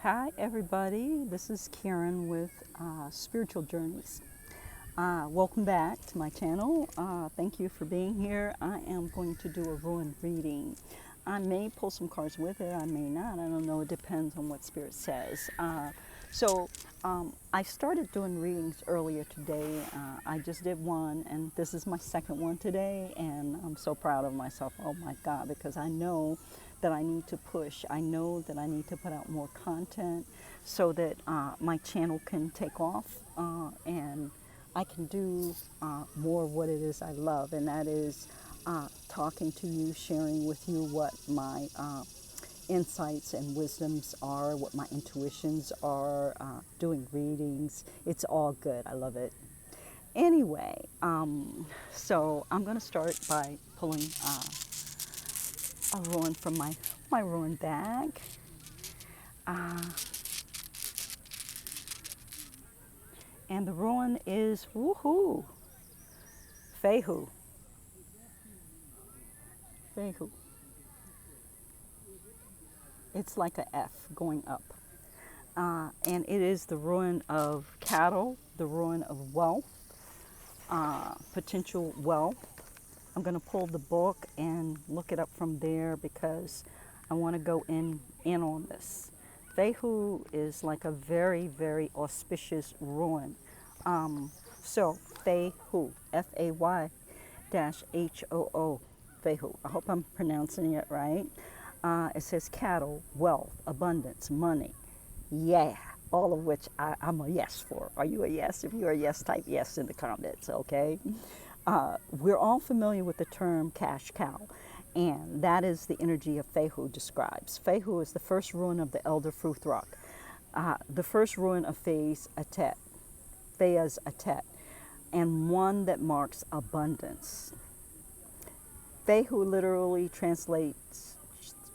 Hi, everybody. This is Karen with Spiritual Journeys. Welcome back to my channel. Thank you for being here. I am going to do a ruin reading. I may pull some cards with it, I may not. I don't know. It depends on what Spirit says. I started doing readings earlier today. I just did one, and this is my second one today, and I'm so proud of myself. Oh my God, because I know that I need to push. I know that I need to put out more content so that my channel can take off and I can do more of what it is I love, and that is talking to you, sharing with you what my insights and wisdoms are, what my intuitions are, doing readings. It's all good. I love it. Anyway, so I'm going to start by pulling a ruin from my ruin bag. Uh, and the ruin is woohoo, Fehu. Fehu. It's like a F going up. And it is the ruin of cattle, the ruin of wealth, potential wealth. I'm going to pull the book and look it up from there because I want to go in on this. Fehu is like a very, very auspicious ruin. So, Fehu, Fay -Hoo, Fehu. I hope I'm pronouncing it right. It says cattle, wealth, abundance, money. Yeah, all of which I'm a yes for. Are you a yes? If you're a yes, type yes in the comments, okay? We're all familiar with the term cash cow, and that is the energy of Fehu describes. Fehu is the first ruin of the elder Fruthrok, the first ruin of Fea's Atet, and one that marks abundance. Fehu literally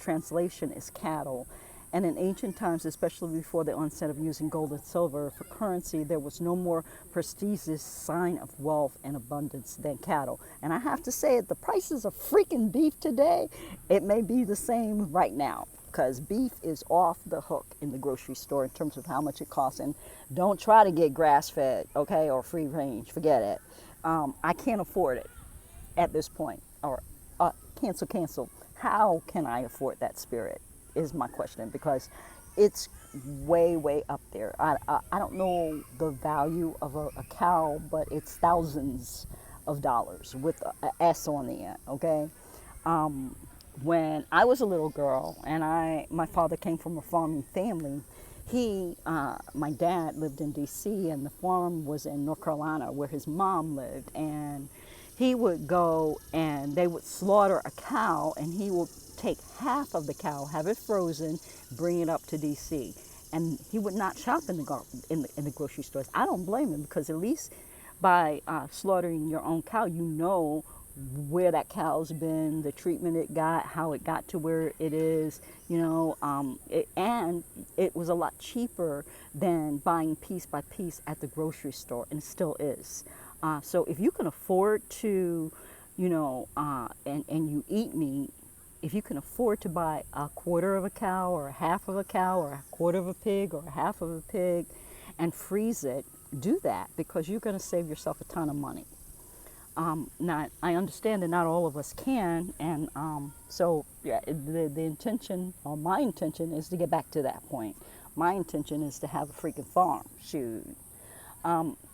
translation is cattle. And in ancient times, especially before the onset of using gold and silver for currency, there was no more prestigious sign of wealth and abundance than cattle. And I have to say, at the prices of freaking beef today, it may be the same right now, because beef is off the hook in the grocery store in terms of how much it costs. And don't try to get grass-fed, okay, or free range. Forget it. I can't afford it at this point. Or cancel. How can I afford that, Spirit? Is my question, because it's way up there. I don't know the value of a cow, but it's thousands of dollars with a S on the end, okay? When I was a little girl and my father came from a farming family, my dad lived in DC and the farm was in North Carolina where his mom lived, and he would go and they would slaughter a cow and he would take half of the cow, have it frozen, bring it up to DC. And he would not shop in the grocery stores. I don't blame him, because at least by slaughtering your own cow, you know where that cow's been, the treatment it got, how it got to where it is, and it was a lot cheaper than buying piece by piece at the grocery store, and it still is. So if you can afford to, and you eat meat, if you can afford to buy a quarter of a cow or a half of a cow or a quarter of a pig or a half of a pig and freeze it, do that, because you're going to save yourself a ton of money. Now, I understand that not all of us can, and so yeah, the intention, or my intention, is to get back to that point. My intention is to have a freaking farm. Shoot.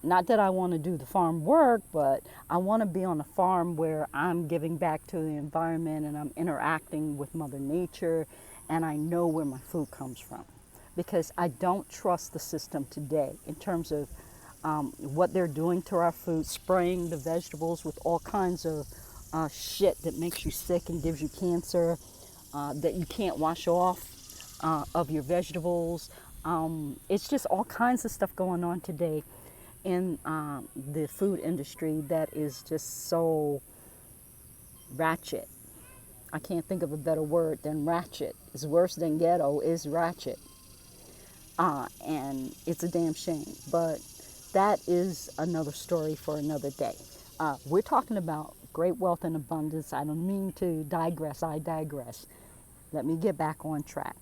Not that I want to do the farm work, but I want to be on a farm where I'm giving back to the environment and I'm interacting with Mother Nature, and I know where my food comes from. Because I don't trust the system today in terms of what they're doing to our food, spraying the vegetables with all kinds of shit that makes you sick and gives you cancer, that you can't wash off of your vegetables. It's just all kinds of stuff going on today in the food industry that is just so ratchet. I can't think of a better word than ratchet. It's worse than ghetto, is ratchet. And it's a damn shame. But that is another story for another day. We're talking about great wealth and abundance. I don't mean to digress. I digress. Let me get back on track.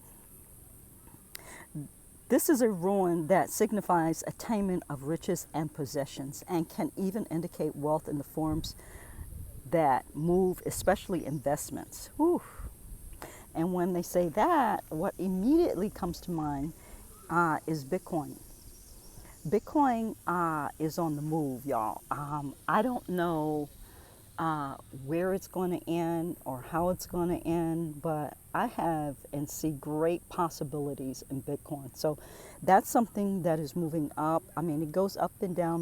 This is a ruin that signifies attainment of riches and possessions and can even indicate wealth in the forms that move, especially investments. Whew. And when they say that, what immediately comes to mind is Bitcoin. Bitcoin is on the move, y'all. I don't know where it's going to end or how it's going to end, but I have and see great possibilities in Bitcoin. So that's something that is moving up. I mean, it goes up and down,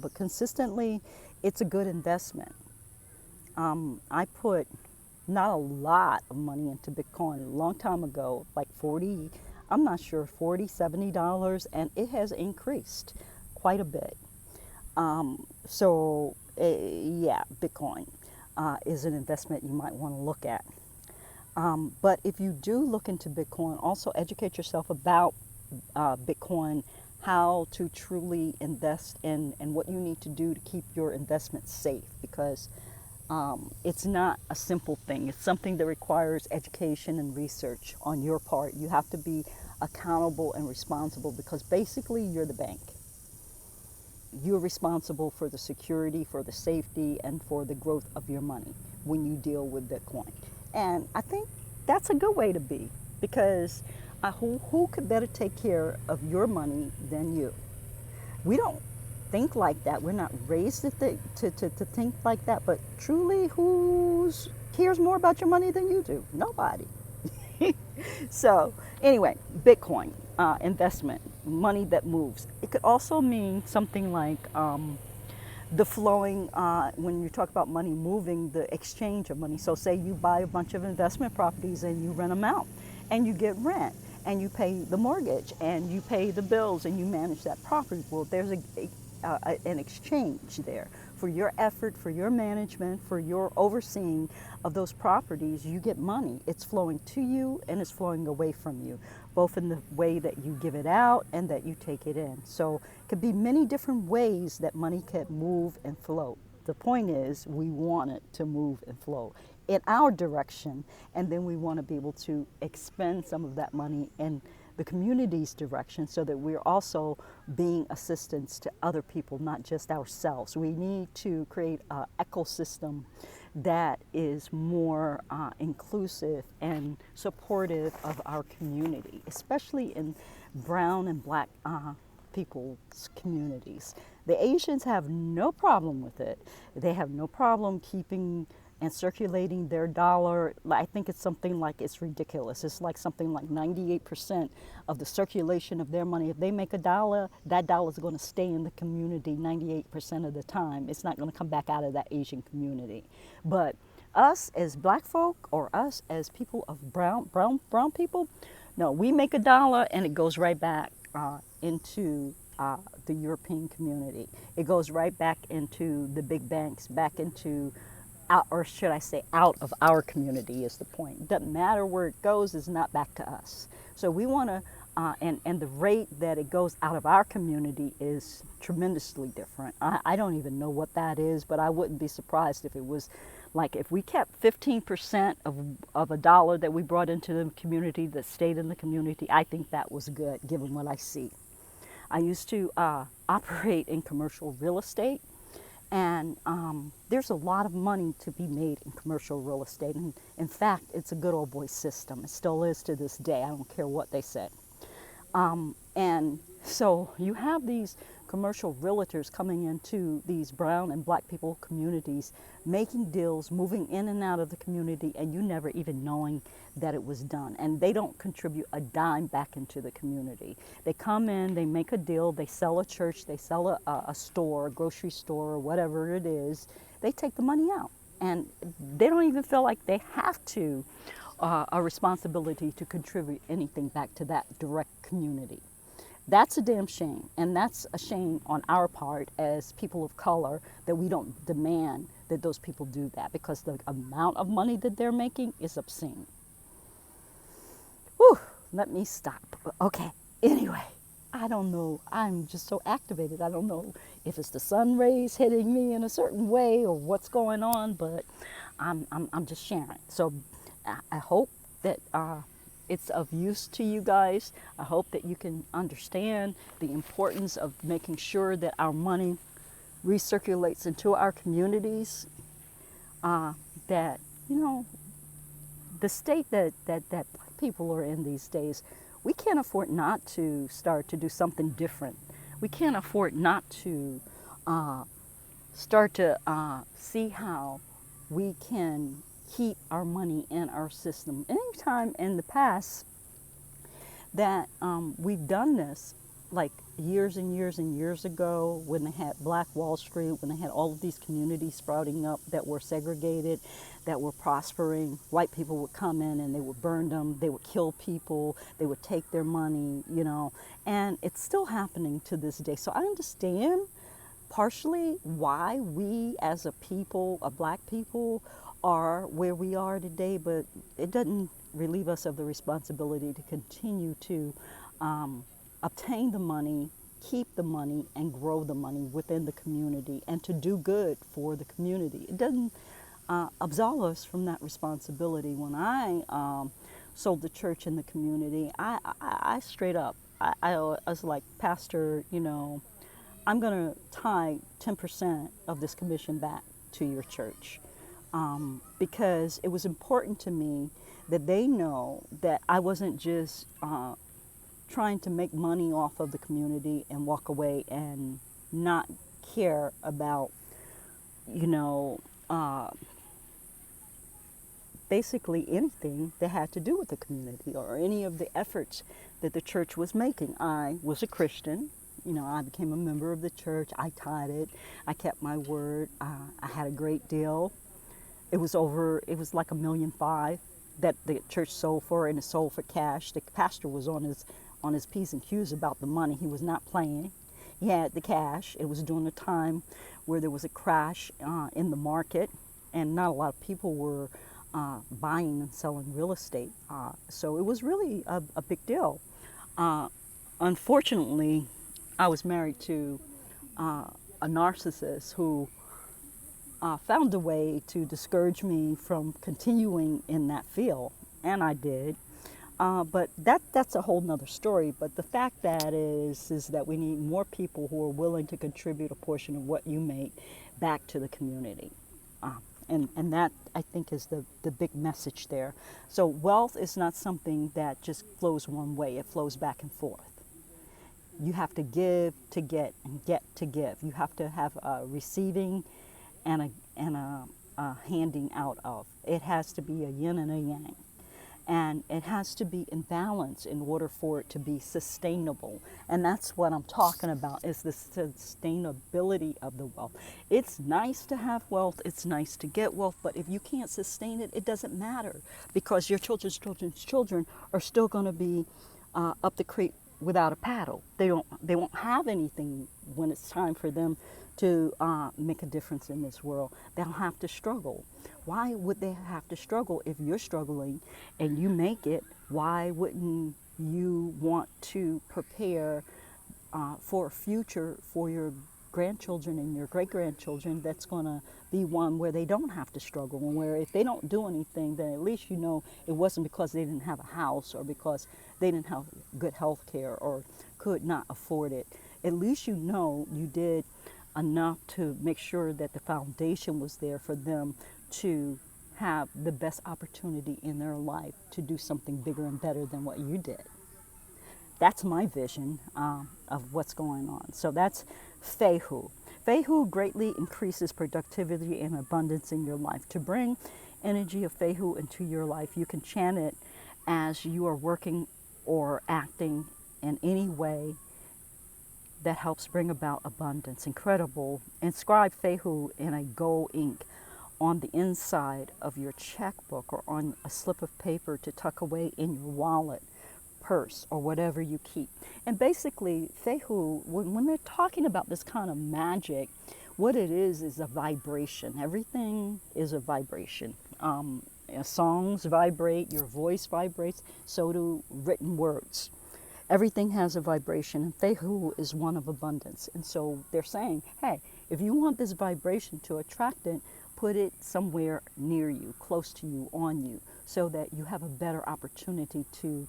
but consistently, it's a good investment. I put not a lot of money into Bitcoin a long time ago, like 40, I'm not sure, $40, $70, and it has increased quite a bit. Yeah, Bitcoin is an investment you might want to look at. But if you do look into Bitcoin, also educate yourself about Bitcoin, how to truly invest in, and what you need to do to keep your investments safe, because it's not a simple thing. It's something that requires education and research on your part. You have to be accountable and responsible, because basically you're the bank. You're responsible for the security, for the safety, and for the growth of your money when you deal with Bitcoin. And I think that's a good way to be, because who could better take care of your money than you? We don't think like that. We're not raised to think like that. But truly, who cares more about your money than you do? Nobody. So anyway, Bitcoin investment, money that moves. It could also mean something like the flowing, when you talk about money moving, the exchange of money. So say you buy a bunch of investment properties and you rent them out, and you get rent, and you pay the mortgage, and you pay the bills, and you manage that property. Well, there's an exchange there for your effort, for your management, for your overseeing of those properties. You get money. It's flowing to you and it's flowing away from you, both in the way that you give it out and that you take it in. So it could be many different ways that money can move and flow. The point is, we want it to move and flow in our direction, and then we want to be able to expend some of that money in the community's direction, so that we're also being assistance to other people, not just ourselves. We need to create an ecosystem that is more inclusive and supportive of our community, especially in brown and black people's communities. The Asians have no problem with it. They have no problem keeping and circulating their dollar. I think it's something like, it's ridiculous. It's like something like 98% of the circulation of their money. If they make a dollar, that dollar is going to stay in the community 98% of the time. It's not going to come back out of that Asian community. But us as black folk, or us as people of brown people, no, we make a dollar and it goes right back into the European community. It goes right back into the big banks, back into, or should I say, out of our community is the point. Doesn't matter where it goes, is not back to us. So we want to, and the rate that it goes out of our community is tremendously different. I don't even know what that is, but I wouldn't be surprised if it was like, if we kept 15% of a dollar that we brought into the community that stayed in the community. I think that was good, given what I see. I used to operate in commercial real estate. And there's a lot of money to be made in commercial real estate. And in fact, it's a good old boy system. It still is to this day. I don't care what they say. And so you have these commercial realtors coming into these brown and black people communities, making deals, moving in and out of the community, and you never even knowing that it was done. And they don't contribute a dime back into the community. They come in, they make a deal, they sell a church, they sell a store, a grocery store, or whatever it is. They take the money out, and they don't even feel like they have to a responsibility to contribute anything back to that direct community. That's a damn shame, and that's a shame on our part as people of color, that we don't demand that those people do that, because the amount of money that they're making is obscene. Whew, let me stop. Okay, anyway, I don't know. I'm just so activated. I don't know if it's the sun rays hitting me in a certain way or what's going on, but I'm just sharing. So I hope that it's of use to you guys. I hope that you can understand the importance of making sure that our money recirculates into our communities, that, you know, the state that Black people are in these days, we can't afford not to start to do something different. We can't afford not to start to see how we can keep our money in our system. Anytime in the past that we've done this, like years and years and years ago, when they had Black Wall Street, when they had all of these communities sprouting up that were segregated, that were prospering, white people would come in and they would burn them, they would kill people, they would take their money, you know, and it's still happening to this day. So I understand partially why we as a people, a Black people, are where we are today, but it doesn't relieve us of the responsibility to continue to obtain the money, keep the money, and grow the money within the community, and to do good for the community. It doesn't absolve us from that responsibility. When I sold the church in the community, I straight up, I was like, Pastor, you know, I'm going to tie 10% of this commission back to your church, because it was important to me that they know that I wasn't just trying to make money off of the community and walk away and not care about, you know, basically anything that had to do with the community or any of the efforts that the church was making. I was a Christian. You know, I became a member of the church. I tithed. I kept my word. I had a great deal. It was like $1.5 million that the church sold for, and it sold for cash. The pastor was on his P's and Q's about the money. He was not playing. He had the cash. It was during a time where there was a crash in the market, and not a lot of people were buying and selling real estate. So it was really a big deal. Unfortunately, I was married to a narcissist who found a way to discourage me from continuing in that field, and I did. But that's a whole nother story. But the fact that is that we need more people who are willing to contribute a portion of what you make back to the community. And that, I think, is the big message there. So wealth is not something that just flows one way. It flows back and forth. You have to give to get and get to give. You have to have a receiving and a handing out of. It has to be a yin and a yang. And it has to be in balance in order for it to be sustainable. And that's what I'm talking about, is the sustainability of the wealth. It's nice to have wealth, it's nice to get wealth, but if you can't sustain it, it doesn't matter, because your children's children are still going to be up the creek without a paddle. They won't have anything when it's time for them to make a difference in this world. They'll have to struggle. Why would they have to struggle if you're struggling and you make it? Why wouldn't you want to prepare for a future for your grandchildren and your great-grandchildren that's going to be one where they don't have to struggle, and where if they don't do anything, then at least you know it wasn't because they didn't have a house or because they didn't have good health care or could not afford it. At least you know you did enough to make sure that the foundation was there for them to have the best opportunity in their life to do something bigger and better than what you did. That's my vision of what's going on. So that's Fehu. Fehu greatly increases productivity and abundance in your life. To bring energy of Fehu into your life, you can chant it as you are working or acting in any way that helps bring about abundance. Incredible. Inscribe Fehu in a gold ink on the inside of your checkbook or on a slip of paper to tuck away in your wallet, purse, or whatever you keep. And basically, Fehu, when they're talking about this kind of magic, what it is a vibration. Everything is a vibration. Songs vibrate, your voice vibrates, so do written words. Everything has a vibration, and Fehu is one of abundance. And so they're saying, hey, if you want this vibration to attract it, put it somewhere near you, close to you, on you, so that you have a better opportunity to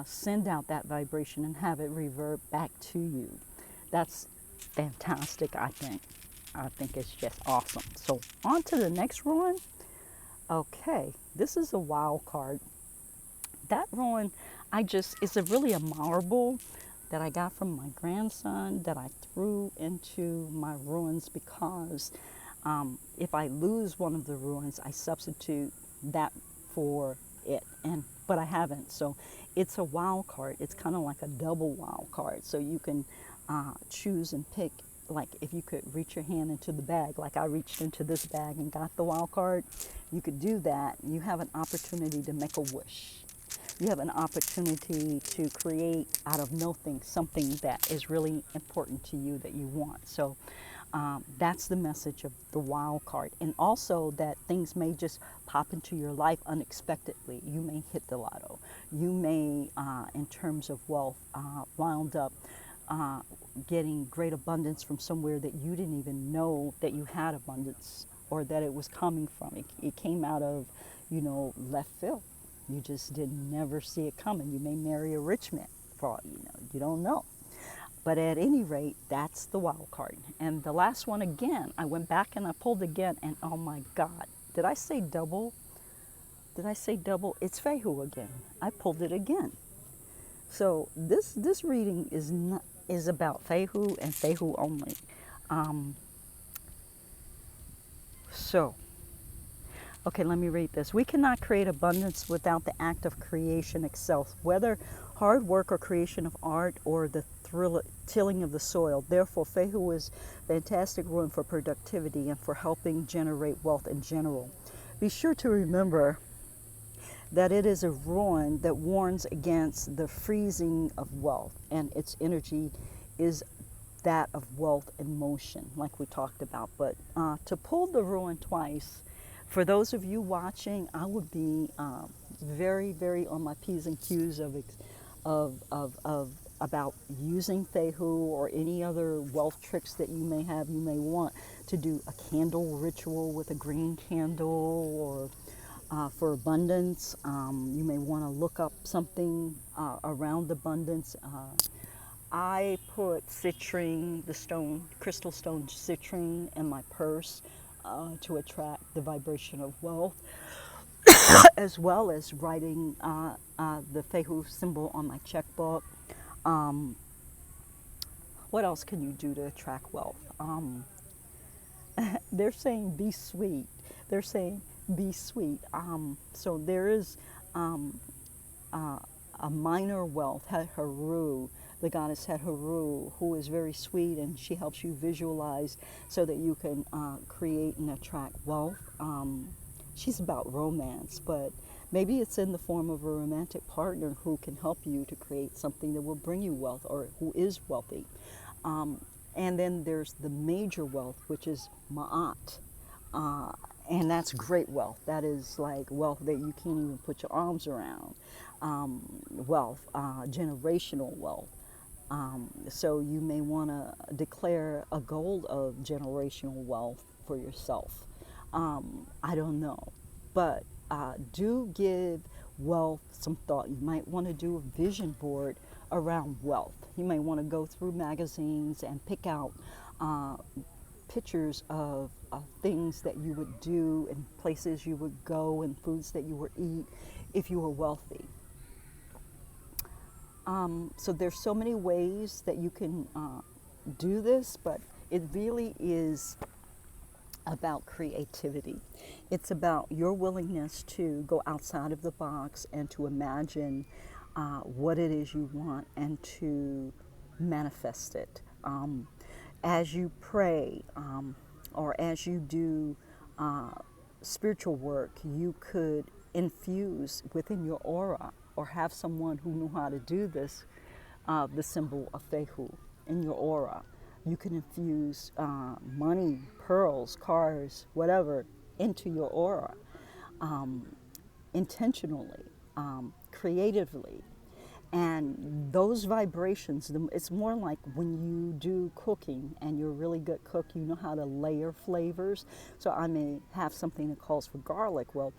send out that vibration and have it revert back to you. That's fantastic, I think. I think it's just awesome. So on to the next ruin. Okay, this is a wild card. That ruin, it's really a marble that I got from my grandson that I threw into my ruins because if I lose one of the ruins, I substitute that for it. But I haven't. So it's a wild card. It's kind of like a double wild card. So you can choose and pick. Like if you could reach your hand into the bag, like I reached into this bag and got the wild card, you could do that. You have an opportunity to make a wish. You have an opportunity to create out of nothing something that is really important to you that you want. So that's the message of the wild card. And also that things may just pop into your life unexpectedly. You may hit the lotto. You may, in terms of wealth, wound up getting great abundance from somewhere that you didn't even know that you had abundance or that it was coming from. It came out of, left field. You just didn't never see it coming. You may marry a rich man for all you know. You don't know. But at any rate, that's the wild card. And the last one again, I went back and I pulled again, and oh my God, did I say double? Did I say double? It's Fehu again. I pulled it again. So this reading is about Fehu and Fehu only. Okay, let me read this. We cannot create abundance without the act of creation itself, whether hard work or creation of art or the tilling of the soil. Therefore, Fehu is a fantastic ruin for productivity and for helping generate wealth in general. Be sure to remember that it is a ruin that warns against the freezing of wealth, and its energy is that of wealth in motion, like we talked about. But to pull the ruin twice, for those of you watching, I would be very, very on my P's and Q's about using Fehu or any other wealth tricks that you may have. You may want to do a candle ritual with a green candle, or for abundance. You may want to look up something around abundance. I put citrine, crystal stone citrine in my purse to attract the vibration of wealth, as well as writing the Fehu symbol on my checkbook. What else can you do to attract wealth? They're saying be sweet. They're saying be sweet. So there is a minor wealth, Haru, the goddess Haru, who is very sweet, and she helps you visualize so that you can create and attract wealth. She's about romance, but maybe it's in the form of a romantic partner who can help you to create something that will bring you wealth, or who is wealthy. And then there's the major wealth, which is Ma'at. And that's great wealth. That is like wealth that you can't even put your arms around. Wealth, generational wealth. So you may want to declare a goal of generational wealth for yourself. I don't know. But do give wealth some thought. You might want to do a vision board around wealth. You may want to go through magazines and pick out pictures of things that you would do and places you would go and foods that you would eat if you were wealthy. So there's so many ways that you can do this, but it really is about creativity. It's about your willingness to go outside of the box and to imagine what it is you want and to manifest it. As you pray or as you do spiritual work, you could infuse within your aura, or have someone who knew how to do this, the symbol of Fehu in your aura. You can infuse money, pearls, cars, whatever, into your aura, intentionally, creatively. And those vibrations, it's more like when you do cooking and you're a really good cook, you know how to layer flavors. So I may have something that calls for garlic. Well,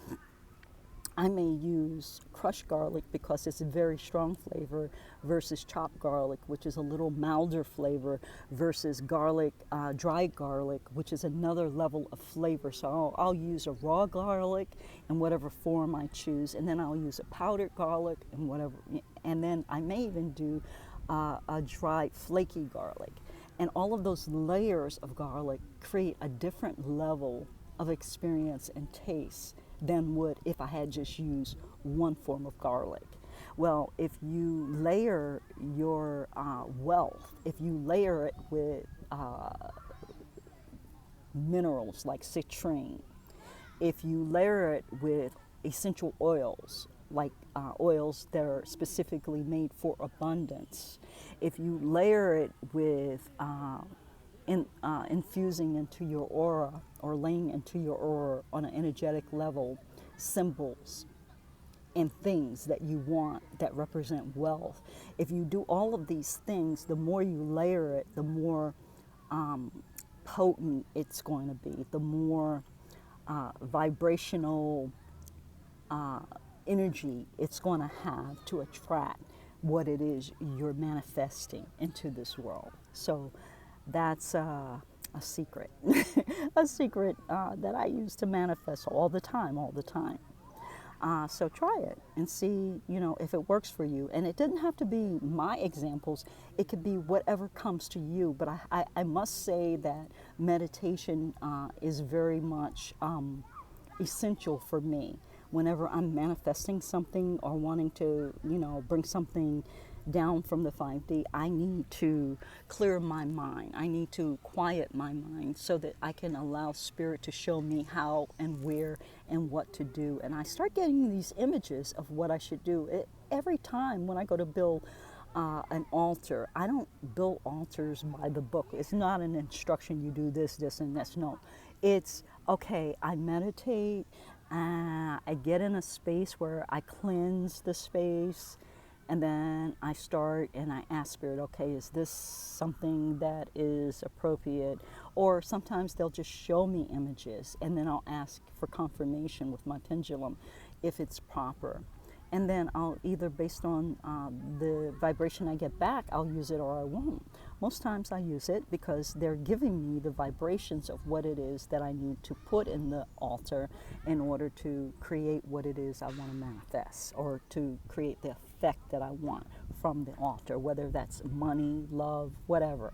I may use crushed garlic because it's a very strong flavor versus chopped garlic, which is a little milder flavor, versus garlic, dried garlic, which is another level of flavor. So I'll use a raw garlic in whatever form I choose, and then I'll use a powdered garlic in whatever, and then I may even do a dried flaky garlic. And all of those layers of garlic create a different level of experience and taste than would if I had just used one form of garlic. Well, if you layer your wealth, if you layer it with minerals like citrine, if you layer it with essential oils, like oils that are specifically made for abundance, if you layer it with infusing into your aura or laying into your aura on an energetic level symbols and things that you want that represent wealth. If you do all of these things, the more you layer it, the more potent it's going to be, the more vibrational energy it's going to have to attract what it is you're manifesting into this world. So that's a secret, a secret that I use to manifest all the time, all the time. So try it and see, if it works for you. And it doesn't have to be my examples. It could be whatever comes to you. But I must say that meditation is very much essential for me. Whenever I'm manifesting something or wanting to, bring something down from the 5D, I need to clear my mind. I need to quiet my mind so that I can allow Spirit to show me how and where and what to do. And I start getting these images of what I should do. Every time when I go to build an altar, I don't build altars by the book. It's not an instruction, you do this, this, and this. No, it's, okay, I meditate, I get in a space where I cleanse the space, and then I start and I ask Spirit, okay, is this something that is appropriate? Or sometimes they'll just show me images, and then I'll ask for confirmation with my pendulum if it's proper. And then I'll either, based on the vibration I get back, I'll use it or I won't. Most times I use it because they're giving me the vibrations of what it is that I need to put in the altar in order to create what it is I want to manifest, or to create the effect that I want from the altar, whether that's money, love, whatever.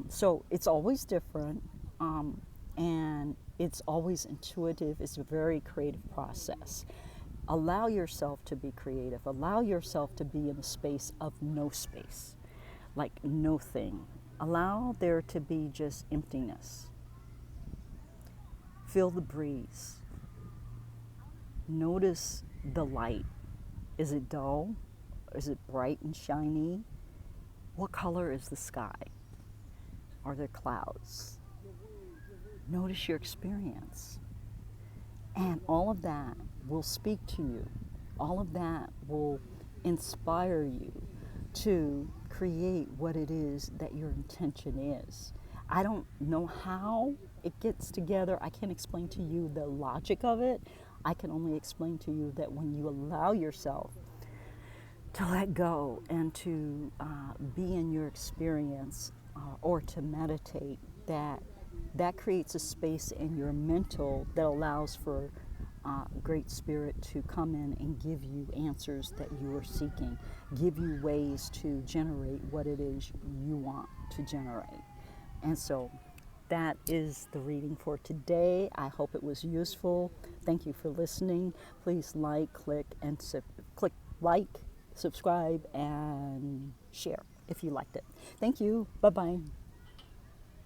So it's always different, and it's always intuitive. It's a very creative process. Allow yourself to be creative. Allow yourself to be in a space of no space, like no thing. Allow there to be just emptiness. Feel the breeze. Notice the light. Is it dull? Is it bright and shiny? What color is the sky? Are there clouds? Notice your experience. And all of that will speak to you. All of that will inspire you to create what it is that your intention is. I don't know how it gets together. I can't explain to you the logic of it. I can only explain to you that when you allow yourself to let go and to be in your experience or to meditate, that creates a space in your mental that allows for Great Spirit to come in and give you answers that you are seeking, give you ways to generate what it is you want to generate. And so that is the reading for today. I hope it was useful. Thank you for listening. Please click like, subscribe, and share if you liked it. Thank you. Bye-bye.